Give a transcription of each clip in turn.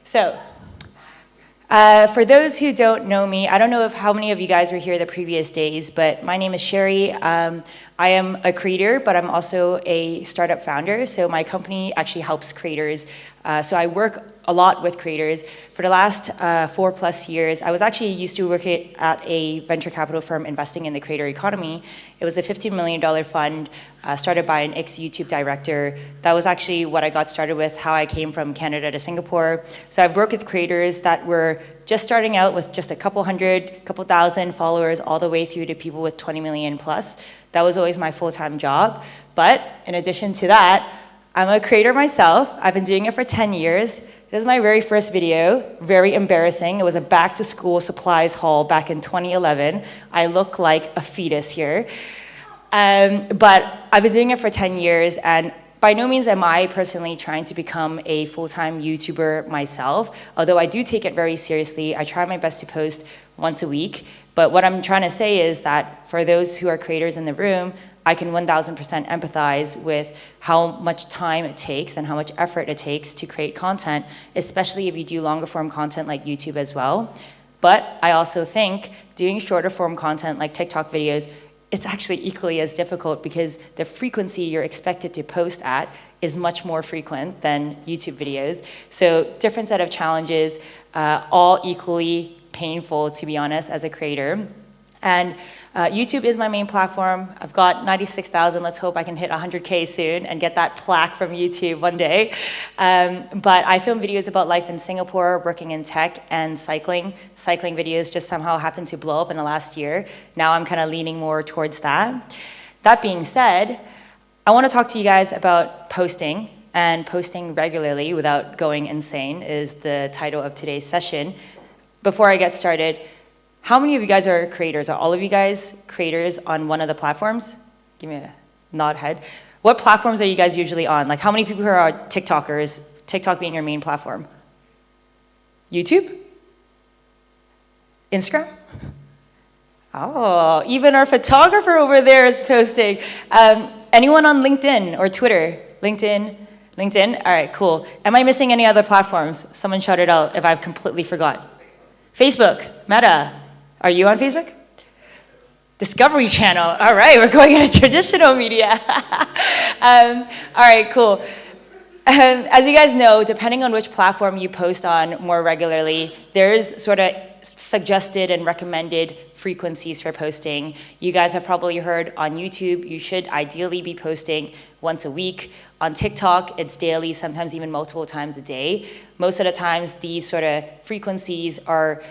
So, for those who don't know me, I don't know if how many of you guys were here the previous days, but my name is Sherry. I am a creator, but I'm also a startup founder. So my company actually helps creators. So I work a lot with creators. For the last 4+ years, I was actually used to work at a venture capital firm investing in the creator economy. It was a $15 million fund started by an ex-YouTube director. That was actually what I got started with, how I came from Canada to Singapore. So I've worked with creators that were just starting out with just a couple hundred, couple thousand followers, all the way through to people with 20 million plus. That was always my full-time job. But in addition to that, I'm a creator myself. I've been doing it for 10 years. This is my very first video, very embarrassing. It was a back-to-school supplies haul back in 2011. I look like a fetus here. But I've been doing it for 10 years, and by no means am I personally trying to become a full-time YouTuber myself, although I do take it very seriously. I try my best to post once a week, but what I'm trying to say is that for those who are creators in the room, I can 1000% empathize with how much time it takes and how much effort it takes to create content, especially if you do longer form content like YouTube as well. But I also think doing shorter form content like TikTok videos, it's actually equally as difficult because the frequency you're expected to post at is much more frequent than YouTube videos. So different set of challenges, all equally painful, to be honest, as a creator. And YouTube is my main platform. I've got 96,000. Let's hope I can hit 100K soon and get that plaque from YouTube one day. But I film videos about life in Singapore, working in tech and cycling. Cycling videos just somehow happened to blow up in the last year. Now I'm kind of leaning more towards that. That being said, I want to talk to you guys about posting, and posting regularly without going insane is the title of today's session. Before I get started, how many of you guys are creators? Are all of you guys creators on one of the platforms? Give me a nod head. What platforms are you guys usually on? Like how many people here are TikTokers, TikTok being your main platform? YouTube? Instagram? Oh, even our photographer over there is posting. Anyone on LinkedIn or Twitter? LinkedIn? All right, cool. Am I missing any other platforms? Someone shout it out if I've completely forgot. Facebook, Meta. Are you on Facebook? Discovery Channel. All right, we're going into traditional media. All right, cool. As you guys know, depending on which platform you post on more regularly, there's sort of suggested and recommended frequencies for posting. You guys have probably heard on YouTube, you should ideally be posting once a week. On TikTok, it's daily, sometimes even multiple times a day. Most of the times, these sort of frequencies are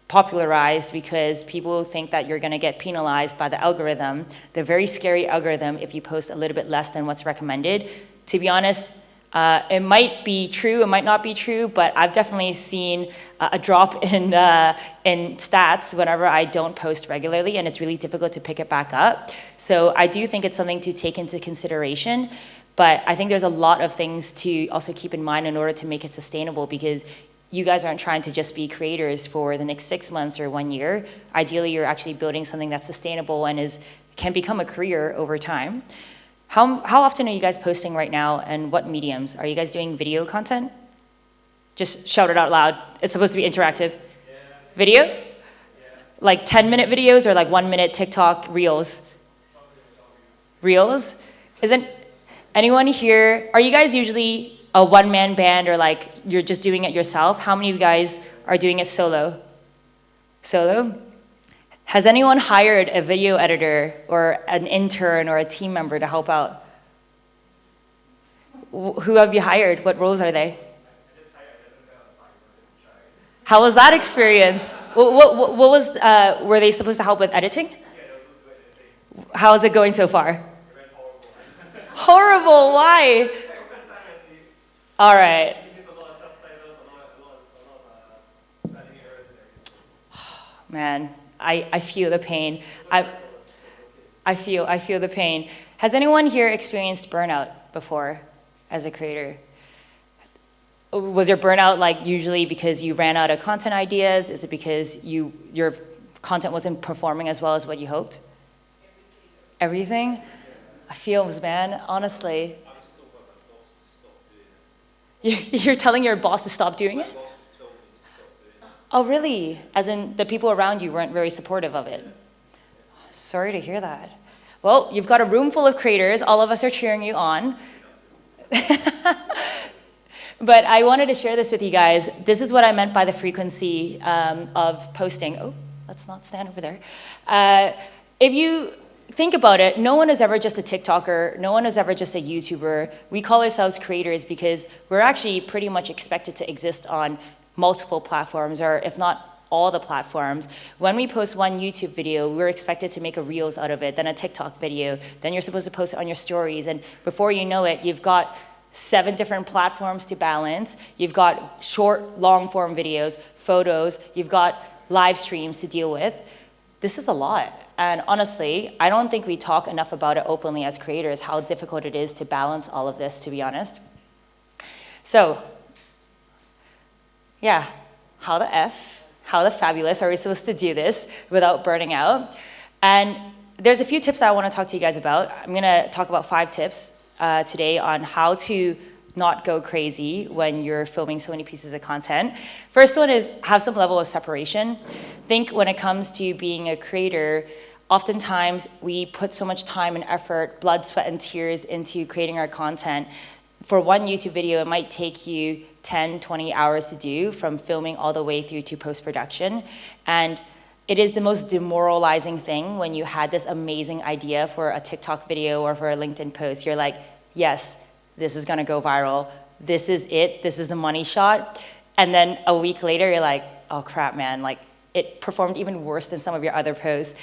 popularized because people think that you're going to get penalized by the algorithm, the very scary algorithm if you post a little bit less than what's recommended. To be honest, it might be true, it might not be true, but I've definitely seen a drop in stats whenever I don't post regularly, and it's really difficult to pick it back up. So I do think it's something to take into consideration, but I think there's a lot of things to also keep in mind in order to make it sustainable, because you guys aren't trying to just be creators for the next 6 months or 1 year. Ideally, you're actually building something that's sustainable and can become a career over time. How often are you guys posting right now, and what mediums? Are you guys doing video content? Just shout it out loud. It's supposed to be interactive. Yeah. Video? Yeah. Like 10-minute videos or like 1-minute TikTok reels? Reels? Isn't anyone here, are you guys usually a one-man band, or like you're just doing it yourself? How many of you guys are doing it solo? Solo? Has anyone hired a video editor or an intern or a team member to help out? Who have you hired? What roles are they? How was that experience? What was, were they supposed to help with editing? How is it going so far? Horrible, why? All right. Man, I feel the pain. I feel the pain. Has anyone here experienced burnout before as a creator? Was your burnout like usually because you ran out of content ideas? Is it because your content wasn't performing as well as what you hoped? Everything? I feel, man, honestly. You're telling your boss to stop doing it? Oh, really? As in the people around you weren't very supportive of it? Sorry to hear that. Well, you've got a room full of creators. All of us are cheering you on. But I wanted to share this with you guys. This is what I meant by the frequency of posting. Oh, let's not stand over there. If you think about it, no one is ever just a TikToker. No one is ever just a YouTuber. We call ourselves creators because we're actually pretty much expected to exist on multiple platforms, or if not all the platforms. When we post one YouTube video, we're expected to make a Reels out of it, then a TikTok video, then you're supposed to post it on your stories, and before you know it, you've got 7 different platforms to balance. You've got short, long-form videos, photos, you've got live streams to deal with. This is a lot. And honestly, I don't think we talk enough about it openly as creators, how difficult it is to balance all of this, to be honest. So, yeah, how the fabulous are we supposed to do this without burning out? And there's a few tips that I want to talk to you guys about. I'm going to talk about 5 tips today on how to not go crazy when you're filming so many pieces of content. First one is have some level of separation. Think when it comes to being a creator, oftentimes we put so much time and effort, blood, sweat, and tears into creating our content. For one YouTube video, it might take you 10, 20 hours to do, from filming all the way through to post-production. And it is the most demoralizing thing when you had this amazing idea for a TikTok video or for a LinkedIn post. You're like, yes, this is gonna go viral. This is it, this is the money shot. And then a week later, you're like, oh crap, man, like it performed even worse than some of your other posts.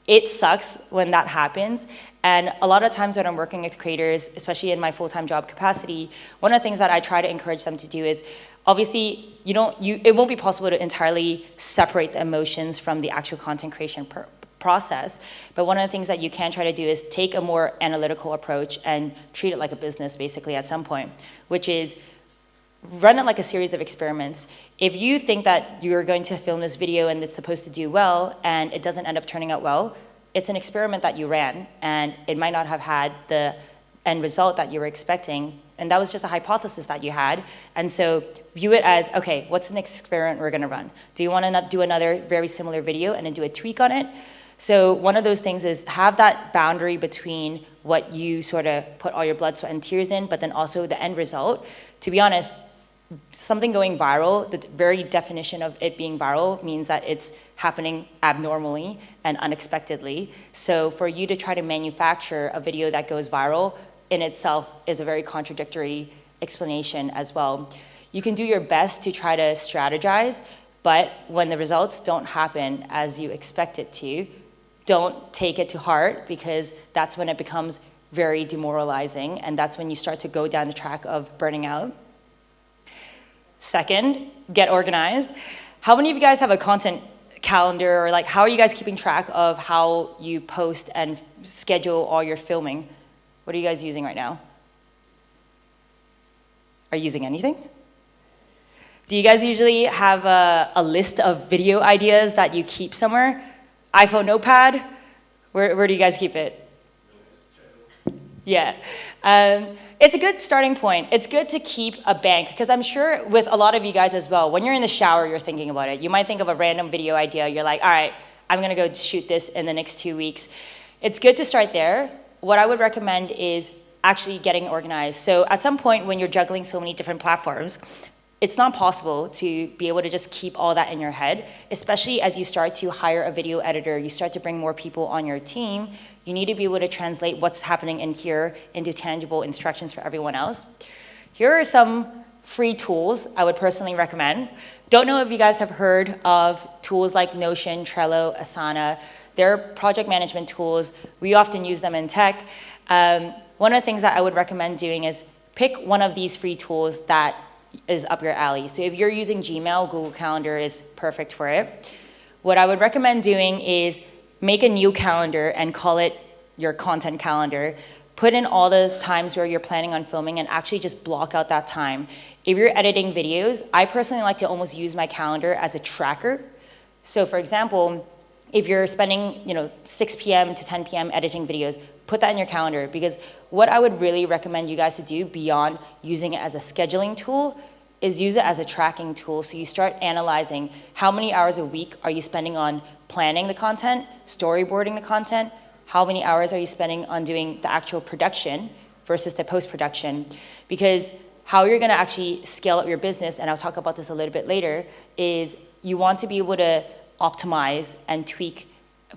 It sucks when that happens. And a lot of times when I'm working with creators, especially in my full-time job capacity, one of the things that I try to encourage them to do is, obviously, it won't be possible to entirely separate the emotions from the actual content creation process. But one of the things that you can try to do is take a more analytical approach and treat it like a business, basically, at some point, which is run it like a series of experiments. If you think that you're going to film this video and it's supposed to do well and it doesn't end up turning out well, it's an experiment that you ran and it might not have had the end result that you were expecting. And that was just a hypothesis that you had. And so view it as, okay, what's the next experiment we're gonna run? Do you wanna do another very similar video and then do a tweak on it? So one of those things is have that boundary between what you sort of put all your blood, sweat, and tears in, but then also the end result. To be honest, something going viral, the very definition of it being viral means that it's happening abnormally and unexpectedly. So for you to try to manufacture a video that goes viral in itself is a very contradictory explanation as well. You can do your best to try to strategize, but when the results don't happen as you expect it to, don't take it to heart, because that's when it becomes very demoralizing, and that's when you start to go down the track of burning out. Second, get organized. How many of you guys have a content calendar, or like how are you guys keeping track of how you post and schedule all your filming? What are you guys using right now? Are you using anything? Do you guys usually have a list of video ideas that you keep somewhere? iPhone notepad? Where do you guys keep it? Yeah. It's a good starting point. It's good to keep a bank, because I'm sure with a lot of you guys as well, when you're in the shower, you're thinking about it. You might think of a random video idea. You're like, all right, I'm going to go shoot this in the next 2 weeks. It's good to start there. What I would recommend is actually getting organized. So at some point when you're juggling so many different platforms, it's not possible to be able to just keep all that in your head, especially as you start to hire a video editor, you start to bring more people on your team. You need to be able to translate what's happening in here into tangible instructions for everyone else. Here are some free tools I would personally recommend. Don't know if you guys have heard of tools like Notion, Trello, Asana. They're project management tools. We often use them in tech. One of the things that I would recommend doing is pick one of these free tools that is up your alley. So if you're using Gmail, Google Calendar is perfect for it. What I would recommend doing is make a new calendar and call it your content calendar. Put in all the times where you're planning on filming and actually just block out that time. If you're editing videos, I personally like to almost use my calendar as a tracker. So for example, if you're spending 6 p.m. to 10 p.m. editing videos, put that in your calendar, because what I would really recommend you guys to do beyond using it as a scheduling tool is use it as a tracking tool. So you start analyzing how many hours a week are you spending on planning the content, storyboarding the content, how many hours are you spending on doing the actual production versus the post-production. Because how you're gonna actually scale up your business, and I'll talk about this a little bit later, is you want to be able to optimize and tweak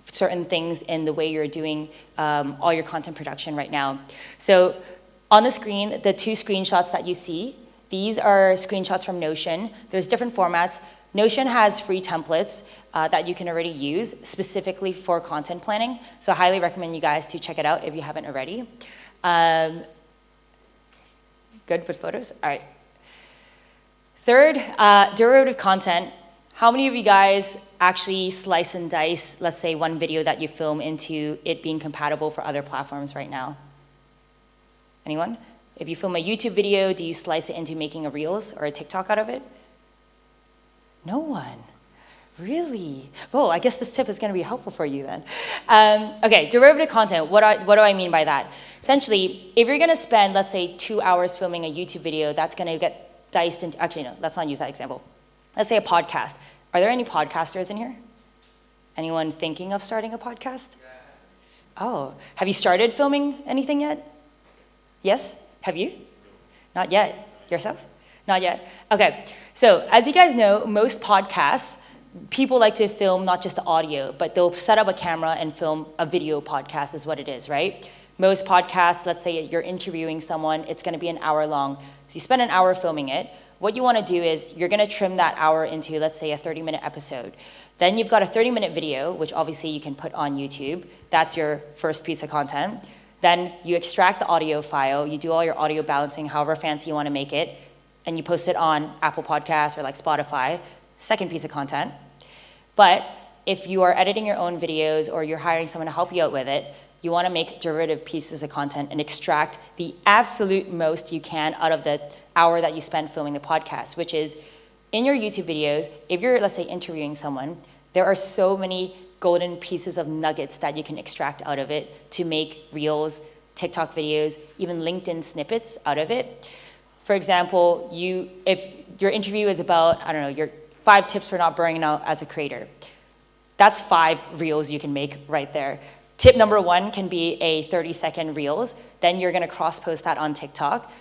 certain things in the way you're doing all your content production right now. So on the screen, the 2 screenshots that you see, these are screenshots from Notion. There's different formats. Notion has free templates that you can already use specifically for content planning. So I highly recommend you guys to check it out if you haven't already. Good with photos? All right. Third, derivative content. How many of you guys actually slice and dice, let's say, one video that you film into it being compatible for other platforms right now? Anyone? If you film a YouTube video, do you slice it into making a Reels or a TikTok out of it? No one. Really? Oh, I guess this tip is going to be helpful for you then. Okay, derivative content, what do I mean by that? Essentially, if you're going to spend, let's say, 2 hours filming a YouTube video, that's going to get diced into, actually, no, let's not use that example. Let's say a podcast. Are there any podcasters in here? Anyone thinking of starting a podcast? Oh, have you started filming anything yet? Yes? Have you? Not yet. Yourself? Not yet. Okay, so as you guys know, most podcasts, people like to film not just the audio, but they'll set up a camera and film a video podcast is what it is, right? Most podcasts, let's say you're interviewing someone, it's gonna be an hour long. So you spend an hour filming it. What you wanna do is you're gonna trim that hour into, let's say, a 30-minute episode. Then you've got a 30-minute video, which obviously you can put on YouTube. That's your first piece of content. Then you extract the audio file, you do all your audio balancing, however fancy you wanna make it, and you post it on Apple Podcasts or like Spotify, second piece of content. But if you are editing your own videos or you're hiring someone to help you out with it, you wanna make derivative pieces of content and extract the absolute most you can out of the hour that you spend filming the podcast, which is in your YouTube videos, if you're, let's say, interviewing someone, there are so many golden pieces of nuggets that you can extract out of it to make Reels, TikTok videos, even LinkedIn snippets out of it. For example, if your interview is about, I don't know, your 5 tips for not burning out as a creator, that's 5 Reels you can make right there. Tip number 1 can be a 30-second Reels. Then you're gonna cross-post that on TikTok.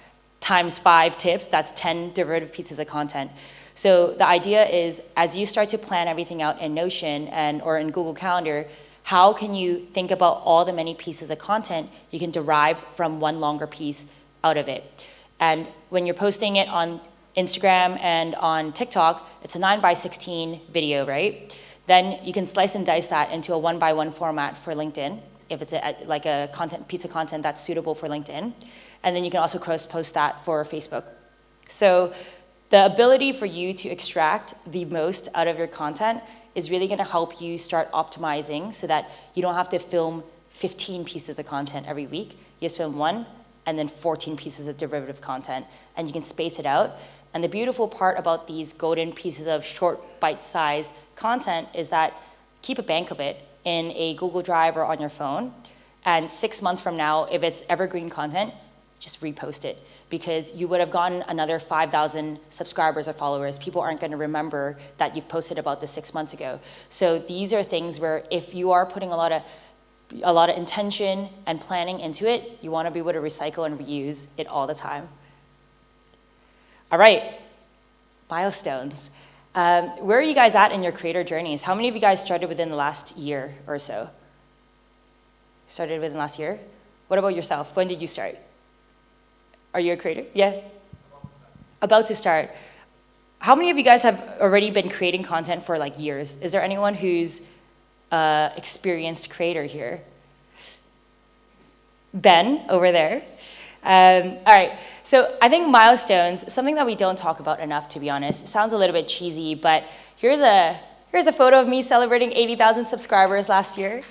Times 5 tips, that's 10 derivative pieces of content. So the idea is, as you start to plan everything out in Notion or in Google Calendar, how can you think about all the many pieces of content you can derive from one longer piece out of it? And when you're posting it on Instagram and on TikTok, it's a 9:16 video, right? Then you can slice and dice that into a 1:1 format for LinkedIn, if it's like a piece of content that's suitable for LinkedIn. And then you can also cross-post that for Facebook. So the ability for you to extract the most out of your content is really gonna help you start optimizing so that you don't have to film 15 pieces of content every week. You just film 1 and then 14 pieces of derivative content, and you can space it out. And the beautiful part about these golden pieces of short, bite-sized content is that keep a bank of it in a Google Drive or on your phone, and 6 months from now, if it's evergreen content, just repost it, because you would have gotten another 5,000 subscribers or followers. People aren't gonna remember that you've posted about this 6 months ago. So these are things where if you are putting a lot of intention and planning into it, you wanna be able to recycle and reuse it all the time. All right, milestones. Where are you guys at in your creator journeys? How many of you guys started within the last year or so? Started within the last year? What about yourself? When did you start? Are you a creator? Yeah? About to start. How many of you guys have already been creating content for like years? Is there anyone who's experienced creator here? Ben, over there. All right, so I think milestones, something that we don't talk about enough, to be honest. It sounds a little bit cheesy, but here's a photo of me celebrating 80,000 subscribers last year.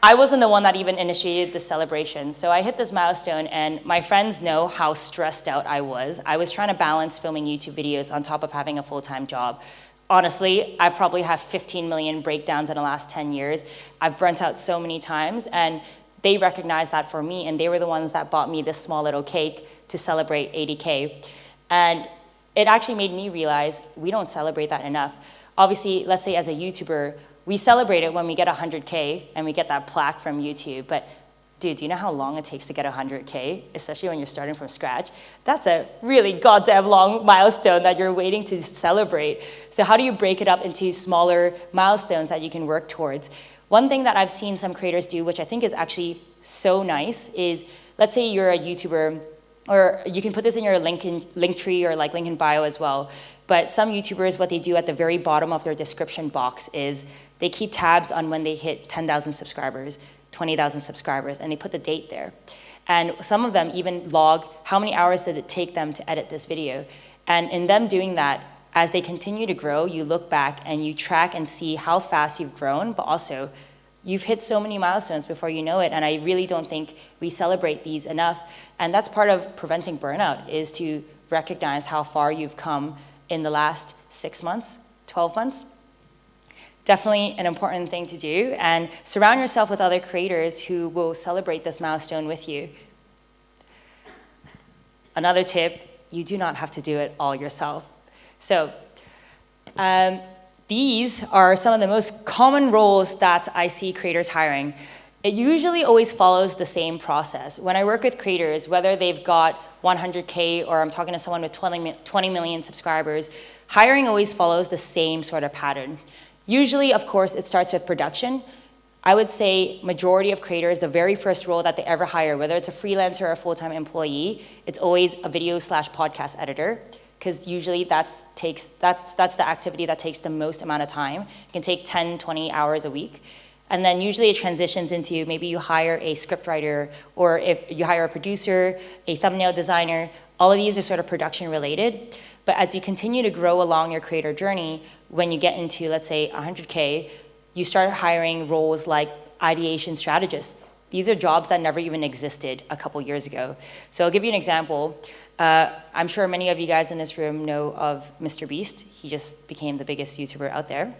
I wasn't the one that even initiated the celebration, so I hit this milestone, and my friends know how stressed out I was. I was trying to balance filming YouTube videos on top of having a full-time job. Honestly, I probably have 15 million breakdowns in the last 10 years. I've burnt out so many times, and they recognized that for me, and they were the ones that bought me this small little cake to celebrate 80K. And it actually made me realize we don't celebrate that enough. Obviously, let's say as a YouTuber, we celebrate it when we get 100K and we get that plaque from YouTube, but dude, do you know how long it takes to get 100K, especially when you're starting from scratch? That's a really goddamn long milestone that you're waiting to celebrate. So how do you break it up into smaller milestones that you can work towards? One thing that I've seen some creators do, which I think is actually so nice, is let's say you're a YouTuber, or you can put this in your link tree or like link in bio as well. But some YouTubers, what they do at the very bottom of their description box is they keep tabs on when they hit 10,000 subscribers, 20,000 subscribers, and they put the date there. And some of them even log how many hours did it take them to edit this video. And in them doing that, as they continue to grow, you look back and you track and see how fast you've grown, but also you've hit so many milestones before you know it. And I really don't think we celebrate these enough. And that's part of preventing burnout, is to recognize how far you've come in the last 6 months, 12 months. Definitely an important thing to do, and surround yourself with other creators who will celebrate this milestone with you. Another tip, you do not have to do it all yourself. So these are some of the most common roles that I see creators hiring. It usually always follows the same process. When I work with creators, whether they've got 100K or I'm talking to someone with 20 million subscribers, hiring always follows the same sort of pattern. Usually, of course, it starts with production. I would say majority of creators, the very first role that they ever hire, whether it's a freelancer or a full-time employee, it's always a video/podcast editor, because usually that's the activity that takes the most amount of time. It can take 10, 20 hours a week. And then usually it transitions into maybe you hire a scriptwriter, or if you hire a producer, a thumbnail designer. All of these are sort of production related. But as you continue to grow along your creator journey, when you get into, let's say, 100K, you start hiring roles like ideation strategist. These are jobs that never even existed a couple years ago. So I'll give you an example. I'm sure many of you guys in this room know of Mr. Beast. He just became the biggest YouTuber out there.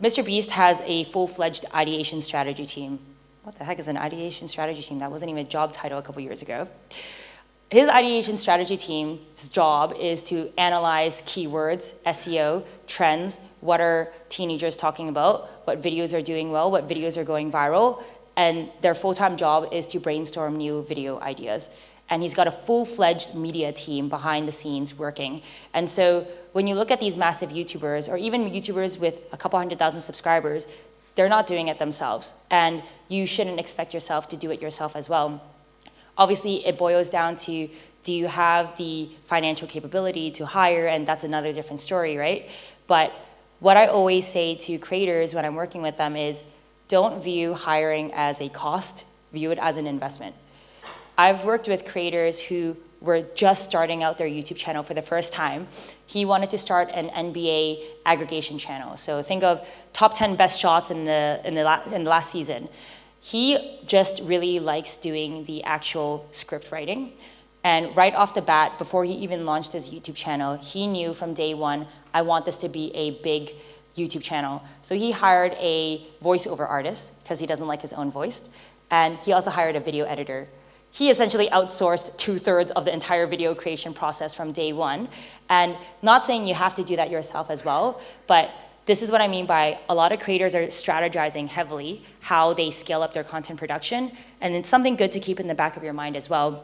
Mr. Beast has a full-fledged ideation strategy team. What the heck is an ideation strategy team? That wasn't even a job title a couple years ago. His ideation strategy team's job is to analyze keywords, SEO, trends, what are teenagers talking about, what videos are doing well, what videos are going viral, and their full-time job is to brainstorm new video ideas. And he's got a full-fledged media team behind the scenes working. And so when you look at these massive YouTubers, or even YouTubers with a couple 100,000 subscribers, they're not doing it themselves. And you shouldn't expect yourself to do it yourself as well. Obviously, it boils down to, do you have the financial capability to hire? And that's another different story, right? But what I always say to creators when I'm working with them is, don't view hiring as a cost, view it as an investment. I've worked with creators who were just starting out their YouTube channel for the first time. He wanted to start an NBA aggregation channel. So think of top 10 best shots in the last season. He just really likes doing the actual script writing. And right off the bat, before he even launched his YouTube channel, he knew from day one, I want this to be a big YouTube channel. So he hired a voiceover artist, because he doesn't like his own voice. And he also hired a video editor. He essentially outsourced 2/3 of the entire video creation process from day one. And not saying you have to do that yourself as well, but this is what I mean by a lot of creators are strategizing heavily how they scale up their content production. And it's something good to keep in the back of your mind as well.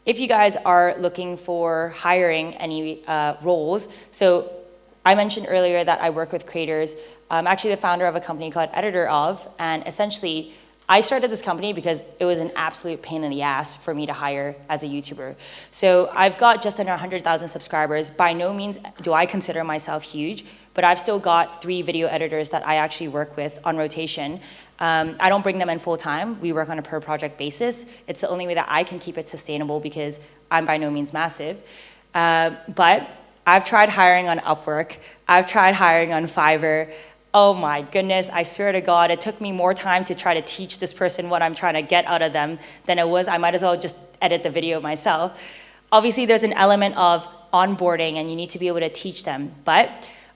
If you guys are looking for hiring any roles, so I mentioned earlier that I work with creators. I'm actually the founder of a company called CreatorWorld, and essentially I started this company because it was an absolute pain in the ass for me to hire as a YouTuber. So I've got just under 100,000 subscribers. By no means do I consider myself huge, but I've still got 3 video editors that I actually work with on rotation. I don't bring them in full time. We work on a per project basis. It's the only way that I can keep it sustainable because I'm by no means massive. But I've tried hiring on Upwork. I've tried hiring on Fiverr. Oh my goodness, I swear to God, it took me more time to try to teach this person what I'm trying to get out of them than it was, I might as well just edit the video myself. Obviously, there's an element of onboarding and you need to be able to teach them. But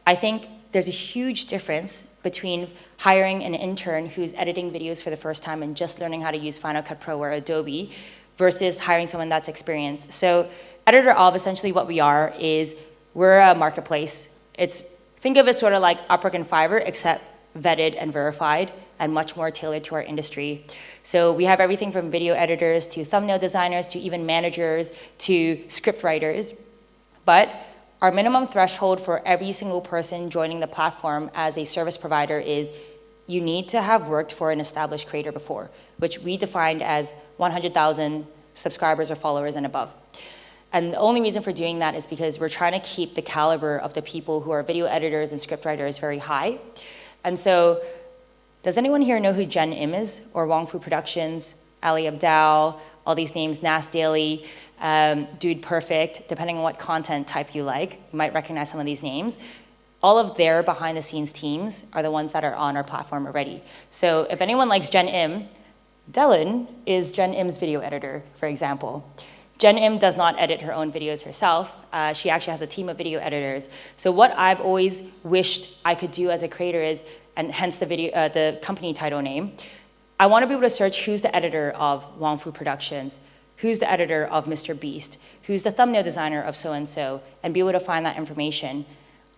I think there's a huge difference between hiring an intern who's editing videos for the first time and just learning how to use Final Cut Pro or Adobe versus hiring someone that's experienced. So Editor Of, essentially what we are is we're a marketplace. Think of it sort of like Upwork and Fiverr, except vetted and verified and much more tailored to our industry. So we have everything from video editors to thumbnail designers to even managers to script writers. But our minimum threshold for every single person joining the platform as a service provider is you need to have worked for an established creator before, which we defined as 100,000 subscribers or followers and above. And the only reason for doing that is because we're trying to keep the caliber of the people who are video editors and script writers very high. And so, does anyone here know who Jen Im is? Or Wong Fu Productions, Ali Abdal, all these names, Nas Daily, Dude Perfect, depending on what content type you like, you might recognize some of these names. All of their behind the scenes teams are the ones that are on our platform already. So if anyone likes Jen Im, Dylan is Jen Im's video editor, for example. Jen Im does not edit her own videos herself. She actually has a team of video editors. So what I've always wished I could do as a creator is, and hence the company title name, I want to be able to search who's the editor of Wong Fu Productions, who's the editor of Mr. Beast, who's the thumbnail designer of so-and-so, and be able to find that information.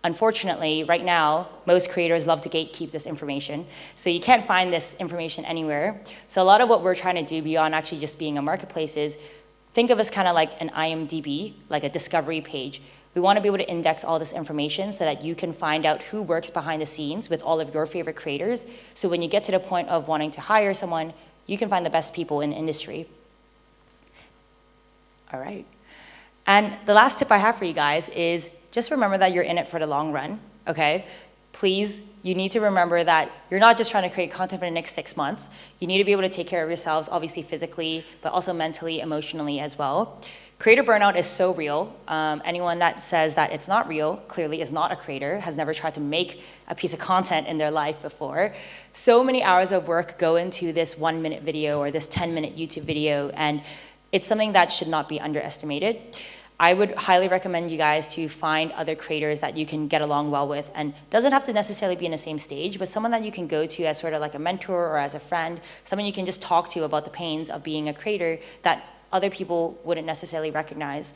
Unfortunately, right now, most creators love to gatekeep this information, so you can't find this information anywhere. So a lot of what we're trying to do beyond actually just being a marketplace is, think of us kind of like an IMDb, like a discovery page. We want to be able to index all this information so that you can find out who works behind the scenes with all of your favorite creators. So when you get to the point of wanting to hire someone, you can find the best people in the industry. All right. And the last tip I have for you guys is just remember that you're in it for the long run, okay? Please, you need to remember that you're not just trying to create content for the next 6 months. You need to be able to take care of yourselves, obviously physically, but also mentally, emotionally as well. Creator burnout is so real. Anyone that says that it's not real clearly is not a creator, has never tried to make a piece of content in their life before. So many hours of work go into this 1-minute video or this 10-minute YouTube video, and it's something that should not be underestimated. I would highly recommend you guys to find other creators that you can get along well with, and doesn't have to necessarily be in the same stage, but someone that you can go to as sort of like a mentor or as a friend, someone you can just talk to about the pains of being a creator that other people wouldn't necessarily recognize.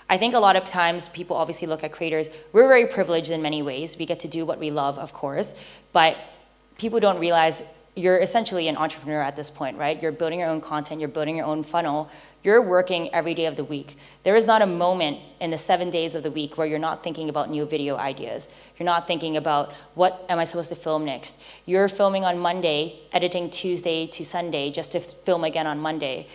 I think a lot of times people obviously look at creators, we're very privileged in many ways. We get to do what we love, of course, but people don't realize you're essentially an entrepreneur at this point, right? You're building your own content, you're building your own funnel, you're working every day of the week. There is not a moment in the 7 days of the week where you're not thinking about new video ideas. You're not thinking about what am I supposed to film next. You're filming on Monday, editing Tuesday to Sunday just to film again on Monday.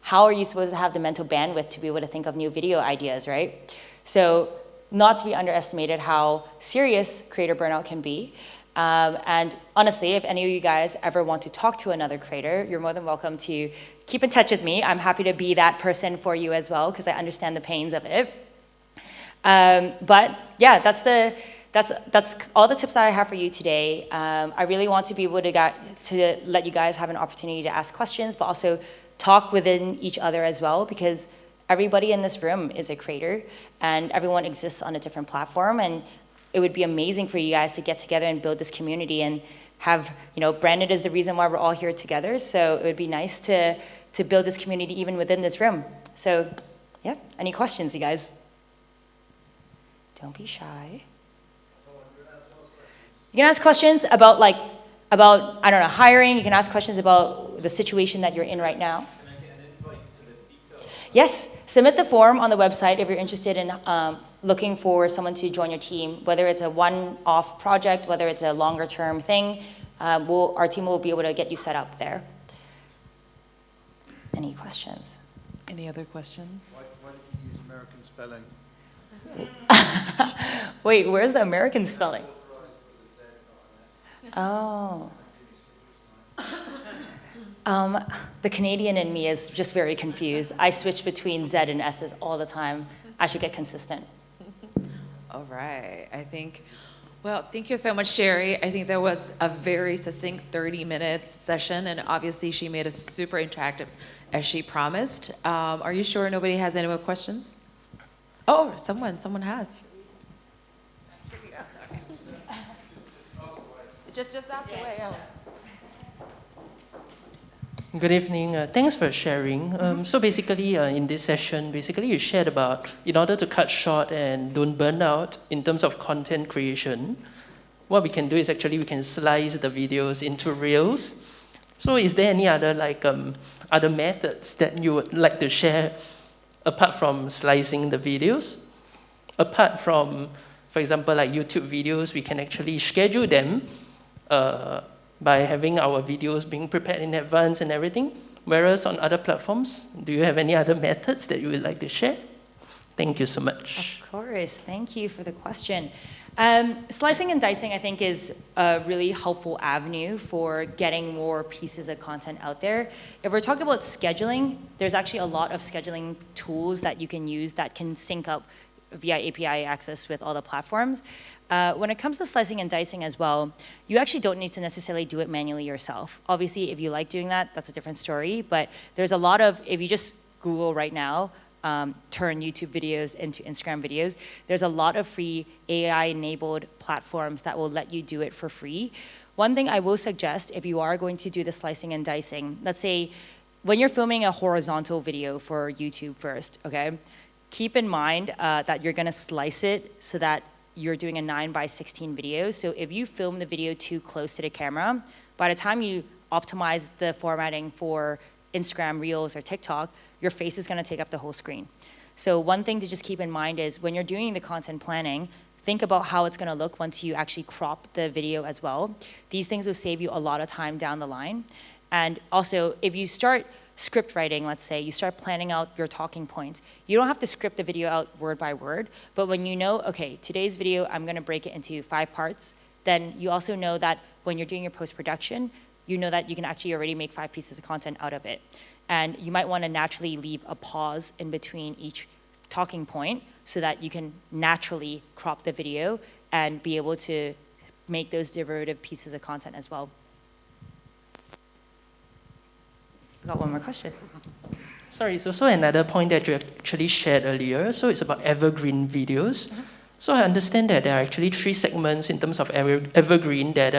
How are you supposed to have the mental bandwidth to be able to think of new video ideas, right? So not to be underestimated how serious creator burnout can be. And honestly, if any of you guys ever want to talk to another creator, you're more than welcome to keep in touch with me. I'm happy to be that person for you as well, because I understand the pains of it. But yeah, that's all the tips that I have for you today. I really want to be able to let you guys have an opportunity to ask questions, but also talk within each other as well, because everybody in this room is a creator, and everyone exists on a different platform, and it would be amazing for you guys to get together and build this community and have, Brandon is the reason why we're all here together, so it would be nice to build this community even within this room. So, yeah, any questions, you guys? Don't be shy. You can ask questions about, I don't know, hiring. You can ask questions about the situation that you're in right now. Can I get an invite to the details? Yes, submit the form on the website if you're interested in looking for someone to join your team, whether it's a one-off project, whether it's a longer-term thing. Our team will be able to get you set up there. Any questions? Any other questions? Why did you use American spelling? Wait, where's the American spelling? Oh. The Canadian in me is just very confused. I switch between Z and S's all the time. I should get consistent. All right, well, thank you so much, Sherry. I think that was a very succinct 30-minute session, and obviously she made it super interactive as she promised. Are you sure nobody has any more questions? Oh, someone has. Just ask away. Good evening. Thanks for sharing. So basically, in this session, basically you shared about in order to cut short and don't burn out in terms of content creation, what we can do is actually we can slice the videos into reels. So is there any other other methods that you would like to share apart from slicing the videos? Apart from, for example, like YouTube videos, we can actually schedule them by having our videos being prepared in advance and everything. Whereas on other platforms, do you have any other methods that you would like to share? Thank you so much. Of course, thank you for the question. Slicing and dicing, I think, is a really helpful avenue for getting more pieces of content out there. If we're talking about scheduling, there's actually a lot of scheduling tools that you can use that can sync up via API access with all the platforms. When it comes to slicing and dicing as well, you actually don't need to necessarily do it manually yourself. Obviously, if you like doing that, that's a different story, but there's a lot of, if you just Google right now, turn YouTube videos into Instagram videos, there's a lot of free AI-enabled platforms that will let you do it for free. One thing I will suggest, if you are going to do the slicing and dicing, let's say when you're filming a horizontal video for YouTube first, okay? Keep in mind that you're gonna slice it so that you're doing a 9:16 video. So if you film the video too close to the camera, by the time you optimize the formatting for Instagram Reels or TikTok, your face is gonna take up the whole screen. So one thing to just keep in mind is when you're doing the content planning, think about how it's gonna look once you actually crop the video as well. These things will save you a lot of time down the line. And also, if you start script writing, let's say, you start planning out your talking points. You don't have to script the video out word by word, but when you know, okay, today's video, I'm gonna break it into 5 parts, then you also know that when you're doing your post-production, you know that you can actually already make 5 pieces of content out of it. And you might wanna naturally leave a pause in between each talking point so that you can naturally crop the video and be able to make those derivative pieces of content as well. Got one more question. Sorry, it's also another point that you actually shared earlier. So it's about evergreen videos. So I understand that there are actually 3 segments in terms of evergreen that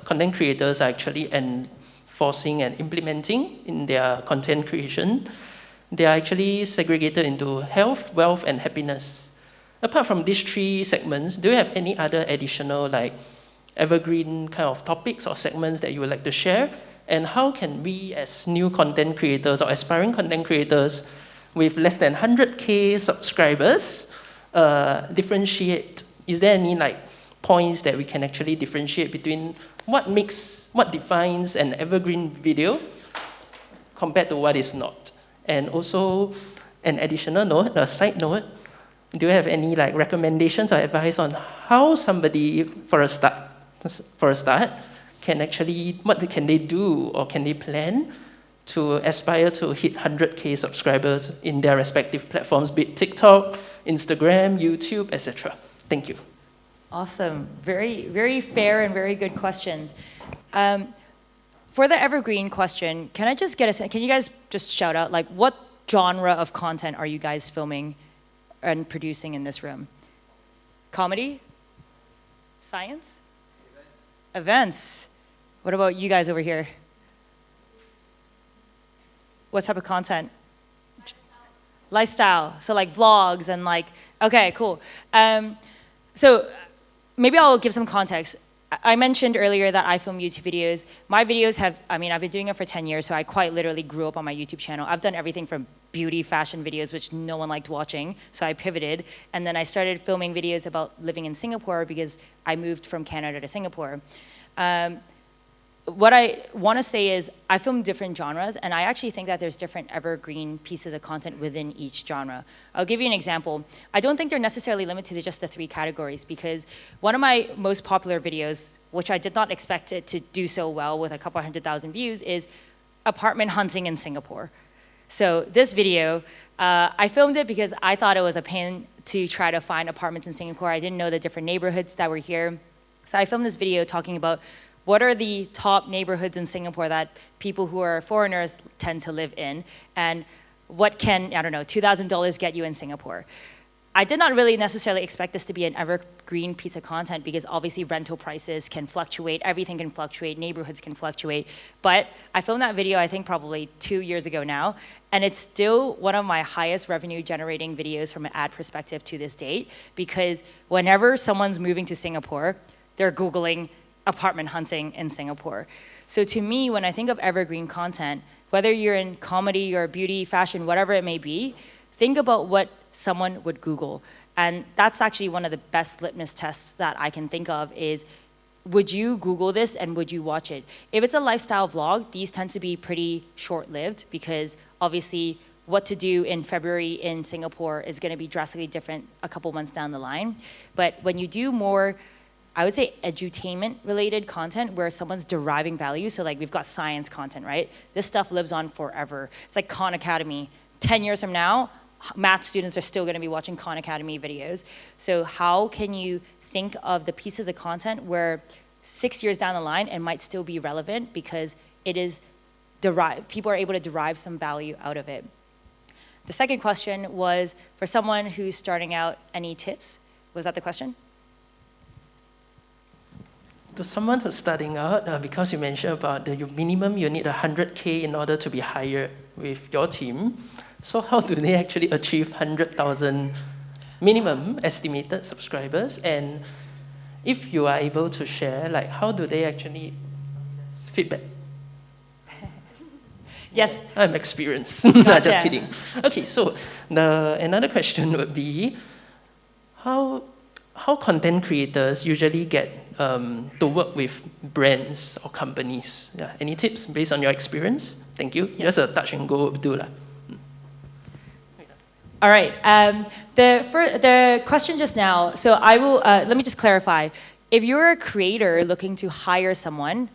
content creators are actually enforcing and implementing in their content creation. They are actually segregated into health, wealth, and happiness. Apart from these 3 segments, do you have any other additional evergreen kind of topics or segments that you would like to share? And how can we, as new content creators or aspiring content creators with less than 100K subscribers, differentiate? Is there any points that we can actually differentiate between what defines an evergreen video compared to what is not? And also, an additional note, a side note, do you have any recommendations or advice on how somebody, for a start, can actually, what can they do or can they plan to aspire to hit 100K subscribers in their respective platforms, be it TikTok, Instagram, YouTube, etc.? Thank you. Awesome. Very, very fair and very good questions. For the evergreen question, can you guys just shout out, what genre of content are you guys filming and producing in this room? Comedy? Science? Events. What about you guys over here? What type of content? Lifestyle. So vlogs and okay, cool. So maybe I'll give some context. I mentioned earlier that I film YouTube videos. My videos I've been doing it for 10 years, so I quite literally grew up on my YouTube channel. I've done everything from beauty, fashion videos, which no one liked watching, so I pivoted. And then I started filming videos about living in Singapore because I moved from Canada to Singapore. What I want to say is I film different genres, and I actually think that there's different evergreen pieces of content within each genre. I'll give you an example. I don't think they're necessarily limited to just the 3 categories, because one of my most popular videos, which I did not expect it to do so well with a couple 100,000 views, is apartment hunting in Singapore. So this video, I filmed it because I thought it was a pain to try to find apartments in Singapore. I didn't know the different neighborhoods that were here. So I filmed this video talking about what are the top neighborhoods in Singapore that people who are foreigners tend to live in, and what can, I don't know, $2,000 get you in Singapore? I did not really necessarily expect this to be an evergreen piece of content because obviously rental prices can fluctuate, everything can fluctuate, neighborhoods can fluctuate. But I filmed that video, I think probably 2 years ago now, and it's still one of my highest revenue generating videos from an ad perspective to this date, because whenever someone's moving to Singapore, they're Googling apartment hunting in Singapore. So to me, when I think of evergreen content, whether you're in comedy or beauty, fashion, whatever it may be, think about what someone would Google. And that's actually one of the best litmus tests that I can think of is, would you Google this and would you watch it? If it's a lifestyle vlog, these tend to be pretty short-lived because obviously what to do in February in Singapore is gonna be drastically different a couple months down the line. But when you do more, I would say edutainment related content where someone's deriving value, so like we've got science content, right? This stuff lives on forever. It's like Khan Academy. 10 years from now, math students are still gonna be watching Khan Academy videos. So how can you think of the pieces of content where 6 years down the line it might still be relevant because it is derived, people are able to derive some value out of it. The second question was for someone who's starting out, any tips? Was that the question? To someone who's starting out, because you mentioned about the minimum you need 100K in order to be hired with your team. So how do they actually achieve 100,000 minimum estimated subscribers? And if you are able to share, like how do they actually feedback? Yes. I'm experienced. Gotcha. Just kidding. Okay, so another question would be, how content creators usually get to work with brands or companies? Yeah, any tips based on your experience? Thank you. Yeah. Just a touch and go would do lah. All right. The question just now, so I will, let me just clarify. If you're a creator looking to hire someone,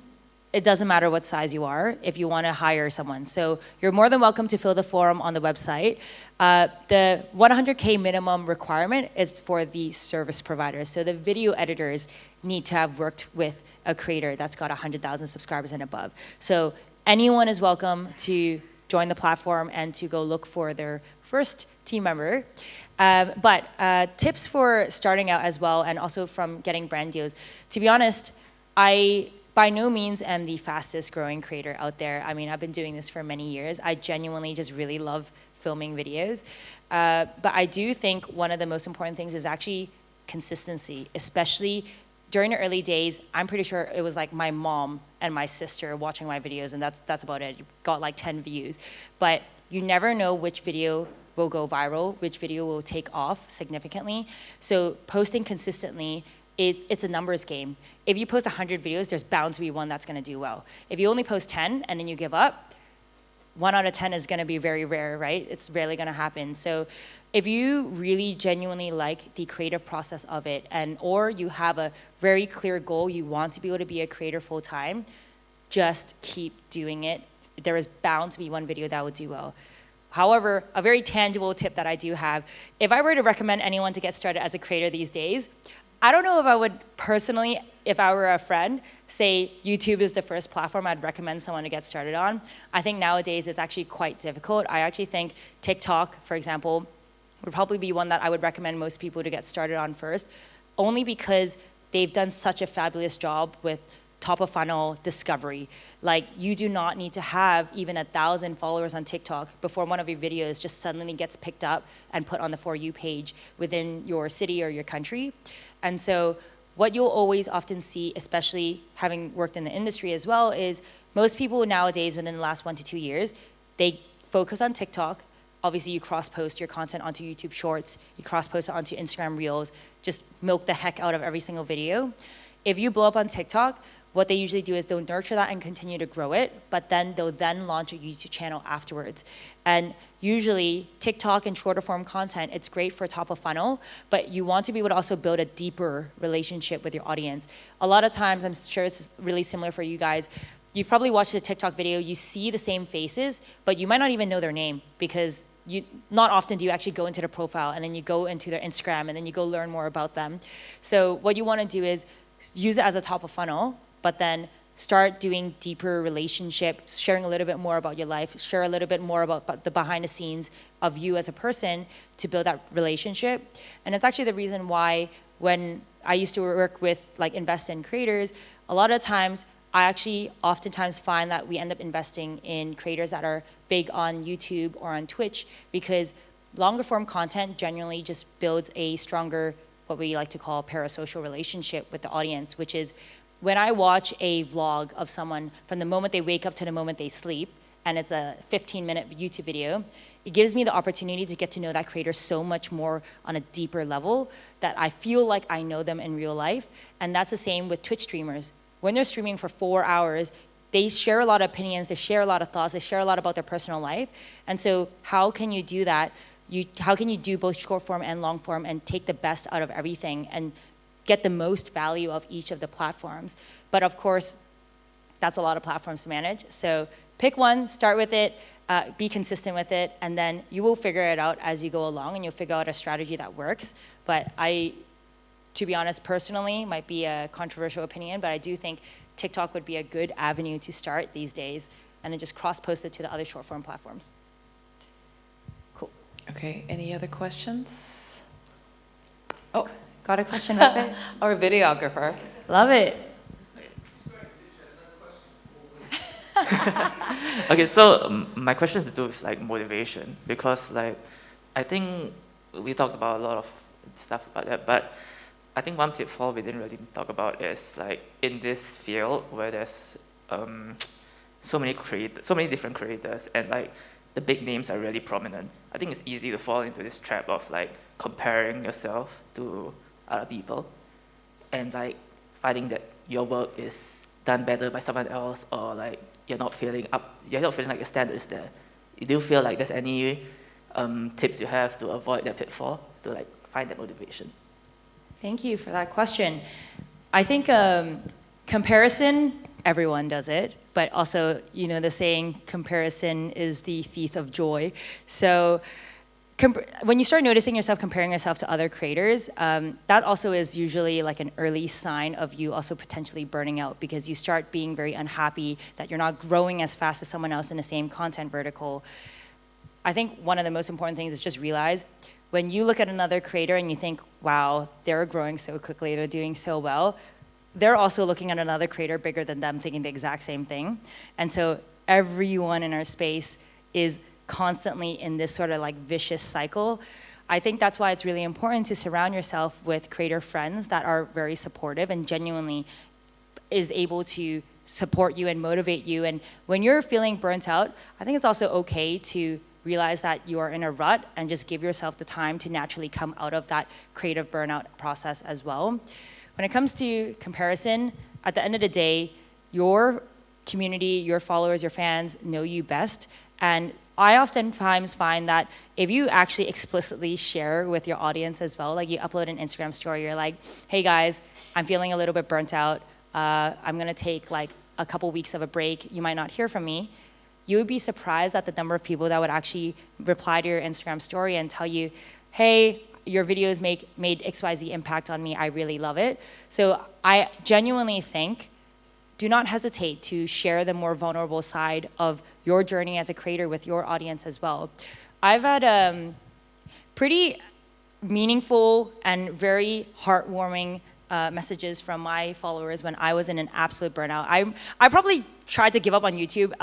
it doesn't matter what size you are if you want to hire someone. So you're more than welcome to fill the form on the website. The 100K minimum requirement is for the service providers. So the video editors need to have worked with a creator that's got 100,000 subscribers and above. So anyone is welcome to join the platform and to go look for their first team member. But tips for starting out as well, and also from getting brand deals. To be honest, I by no means am the fastest growing creator out there. I mean, I've been doing this for many years. I genuinely just really love filming videos. But I do think one of the most important things is actually consistency, especially during the early days. I'm pretty sure it was like my mom and my sister watching my videos, and that's about it. You got like 10 views. But you never know which video will go viral, which video will take off significantly. So posting consistently it's a numbers game. If you post 100 videos, there's bound to be one that's gonna do well. If you only post 10 and then you give up, 1 out of 10 is gonna be very rare, right? It's rarely gonna happen. So if you really genuinely like the creative process of it, or you have a very clear goal, you want to be able to be a creator full time, just keep doing it. There is bound to be one video that would do well. However, a very tangible tip that I do have, if I were to recommend anyone to get started as a creator these days, I don't know if I would personally, if I were a friend, say YouTube is the first platform I'd recommend someone to get started on. I think nowadays it's actually quite difficult. I actually think TikTok, for example, would probably be one that I would recommend most people to get started on first, only because they've done such a fabulous job with top of funnel discovery. Like, you do not need to have even 1,000 followers on TikTok before one of your videos just suddenly gets picked up and put on the For You page within your city or your country. And so what you'll always often see, especially having worked in the industry as well, is most people nowadays within the last 1 to 2 years, they focus on TikTok. Obviously, you cross-post your content onto YouTube Shorts, you cross-post it onto Instagram Reels, just milk the heck out of every single video. If you blow up on TikTok, what they usually do is they'll nurture that and continue to grow it, but then they'll launch a YouTube channel afterwards. And usually TikTok and shorter form content, it's great for top of funnel, but you want to be able to also build a deeper relationship with your audience. A lot of times, I'm sure it's really similar for you guys, you've probably watched a TikTok video, you see the same faces, but you might not even know their name because not often do you actually go into the profile and then you go into their Instagram and then you go learn more about them. So what you want to do is use it as a top of funnel, but then start doing deeper relationships, sharing a little bit more about your life, share a little bit more about the behind the scenes of you as a person to build that relationship. And it's actually the reason why when I used to work with like invest in creators, a lot of times I actually oftentimes find that we end up investing in creators that are big on YouTube or on Twitch, because longer form content generally just builds a stronger, what we like to call a parasocial relationship with the audience, which is when I watch a vlog of someone from the moment they wake up to the moment they sleep, and it's a 15-minute YouTube video, it gives me the opportunity to get to know that creator so much more on a deeper level that I feel like I know them in real life. And that's the same with Twitch streamers. When they're streaming for 4 hours, they share a lot of opinions, they share a lot of thoughts, they share a lot about their personal life. And so how can you do that? How can you do both short form and long form and take the best out of everything and get the most value of each of the platforms? But of course, that's a lot of platforms to manage. So pick one, start with it, be consistent with it, and then you will figure it out as you go along, and you'll figure out a strategy that works. But to be honest, personally, might be a controversial opinion, but I do think TikTok would be a good avenue to start these days, and then just cross-post it to the other short form platforms. Cool. Okay, any other questions? Oh, got a question right there. Our videographer. Love it. Okay, so my question is to do with like motivation, because like I think we talked about a lot of stuff about that, but I think one pitfall we didn't really talk about is like in this field where there's so many different creators, and like the big names are really prominent. I think it's easy to fall into this trap of like comparing yourself to other people, and like finding that your work is done better by someone else, or like you're not feeling like your standard is there. Do you feel like there's any tips you have to avoid that pitfall, to like find that motivation? Thank you for that question. I think comparison, everyone does it, but also, you know, the saying, comparison is the thief of joy. So when you start noticing yourself comparing yourself to other creators, that also is usually like an early sign of you also potentially burning out, because you start being very unhappy that you're not growing as fast as someone else in the same content vertical. I think one of the most important things is just realize when you look at another creator and you think, wow, they're growing so quickly, they're doing so well, they're also looking at another creator bigger than them thinking the exact same thing. And so everyone in our space is constantly in this sort of like vicious cycle. I think that's why it's really important to surround yourself with creator friends that are very supportive and genuinely is able to support you and motivate you. And when you're feeling burnt out, I think it's also okay to realize that you are in a rut and just give yourself the time to naturally come out of that creative burnout process as well. When it comes to comparison, at the end of the day, your community, your followers, your fans know you best. And I oftentimes find that if you actually explicitly share with your audience as well, like you upload an Instagram story, you're like, hey guys, I'm feeling a little bit burnt out. I'm gonna take like a couple weeks of a break. You might not hear from me. You would be surprised at the number of people that would actually reply to your Instagram story and tell you, hey, your videos made XYZ impact on me. I really love it. So I genuinely think, do not hesitate to share the more vulnerable side of your journey as a creator with your audience as well. I've had pretty meaningful and very heartwarming messages from my followers when I was in an absolute burnout. I probably tried to give up on YouTube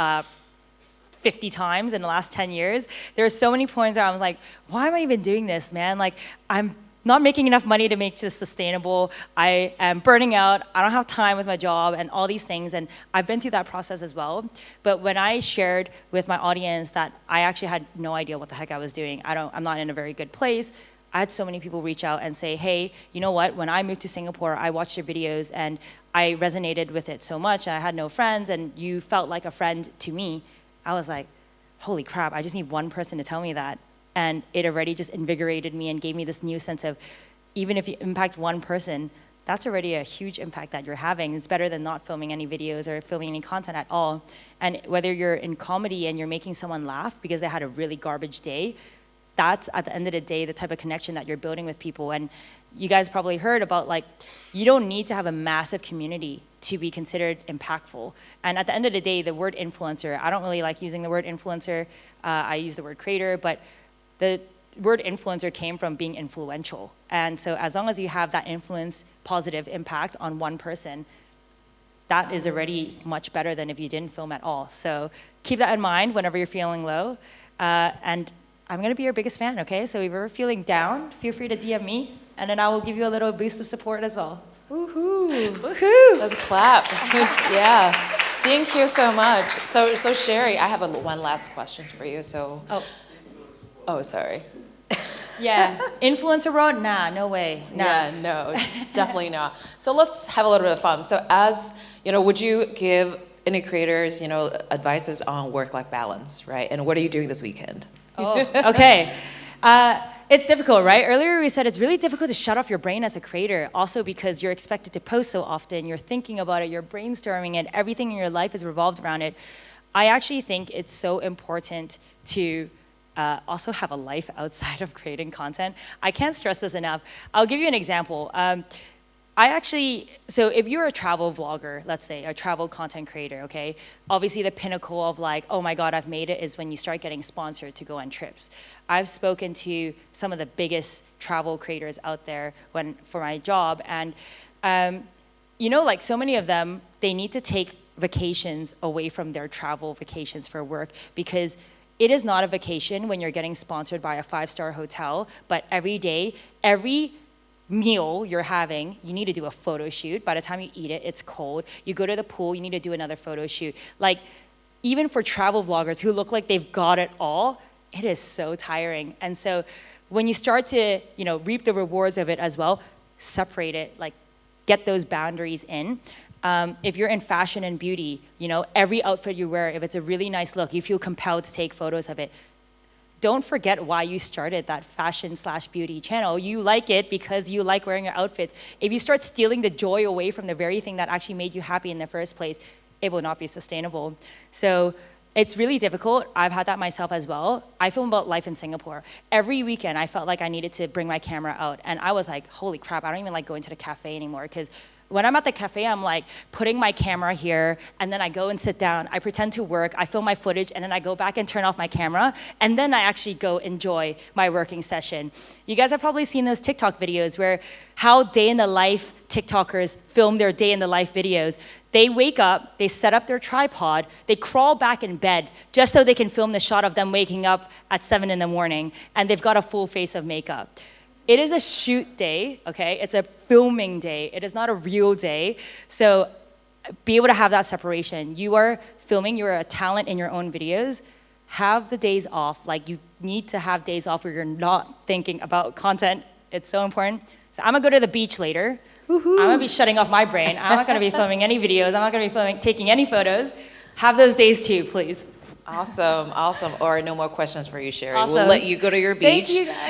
50 times in the last 10 years. There were so many points where I was like, why am I even doing this, man? Like, I'm not making enough money to make this sustainable. I am burning out. I don't have time with my job and all these things. And I've been through that process as well. But when I shared with my audience that I actually had no idea what the heck I was doing, I'm not in a very good place, I had so many people reach out and say, hey, you know what? When I moved to Singapore, I watched your videos and I resonated with it so much. And I had no friends and you felt like a friend to me. I was like, holy crap, I just need one person to tell me that. And it already just invigorated me and gave me this new sense of, even if you impact one person, that's already a huge impact that you're having. It's better than not filming any videos or filming any content at all. And whether you're in comedy and you're making someone laugh because they had a really garbage day, that's at the end of the day the type of connection that you're building with people. And you guys probably heard about, like, you don't need to have a massive community to be considered impactful. And at the end of the day, the word influencer, I don't really like using the word influencer. I use the word creator, but the word influencer came from being influential. And so as long as you have that influence, positive impact on one person, that is already much better than if you didn't film at all. So keep that in mind whenever you're feeling low. And I'm gonna be your biggest fan, okay? So if you're feeling down, feel free to DM me, and then I will give you a little boost of support as well. Woohoo! Woohoo! Let's clap. Yeah. Thank you so much. So Sherry, I have one last question for you. So. Oh, sorry. Yeah, influencer world? Nah, no way. Nah. Yeah, no, definitely not. So let's have a little bit of fun. So as, would you give any creators, advices on work-life balance, right? And what are you doing this weekend? Oh, okay. It's difficult, right? Earlier we said it's really difficult to shut off your brain as a creator, also because you're expected to post so often, you're thinking about it, you're brainstorming it, everything in your life is revolved around it. I actually think it's so important to also have a life outside of creating content. I can't stress this enough. I'll give you an example. So if you're a travel vlogger, let's say, a travel content creator, okay? Obviously the pinnacle of like, oh my God, I've made it, is when you start getting sponsored to go on trips. I've spoken to some of the biggest travel creators out there for my job, and like so many of them, they need to take vacations away from their travel vacations for work, because it is not a vacation when you're getting sponsored by a 5-star hotel, but every day, every meal you're having, you need to do a photo shoot. By the time you eat it, it's cold. You go to the pool, you need to do another photo shoot. Like, even for travel vloggers who look like they've got it all, it is so tiring. And so when you start to, reap the rewards of it as well, separate it, like get those boundaries in. If you're in fashion and beauty, every outfit you wear, if it's a really nice look, you feel compelled to take photos of it. Don't forget why you started that fashion/beauty channel. You like it because you like wearing your outfits. If you start stealing the joy away from the very thing that actually made you happy in the first place, it will not be sustainable. So it's really difficult. I've had that myself as well. I film about life in Singapore. Every weekend, I felt like I needed to bring my camera out. And I was like, holy crap, I don't even like going to the cafe anymore, because when I'm at the cafe, I'm like putting my camera here, and then I go and sit down. I pretend to work, I film my footage, and then I go back and turn off my camera, and then I actually go enjoy my working session. You guys have probably seen those TikTok videos where how day in the life TikTokers film their day in the life videos. They wake up, they set up their tripod, they crawl back in bed just so they can film the shot of them waking up at 7 in the morning, and they've got a full face of makeup. It is a shoot day, okay? It's a filming day. It is not a real day. So be able to have that separation. You are filming, you are a talent in your own videos. Have the days off. Like, you need to have days off where you're not thinking about content. It's so important. So I'm gonna go to the beach later. Woo-hoo. I'm gonna be shutting off my brain. I'm not gonna be filming any videos. I'm not gonna be taking any photos. Have those days too, please. Awesome. Or no more questions for you, Sherry. Awesome. We'll let you go to your beach. Thank you, guys.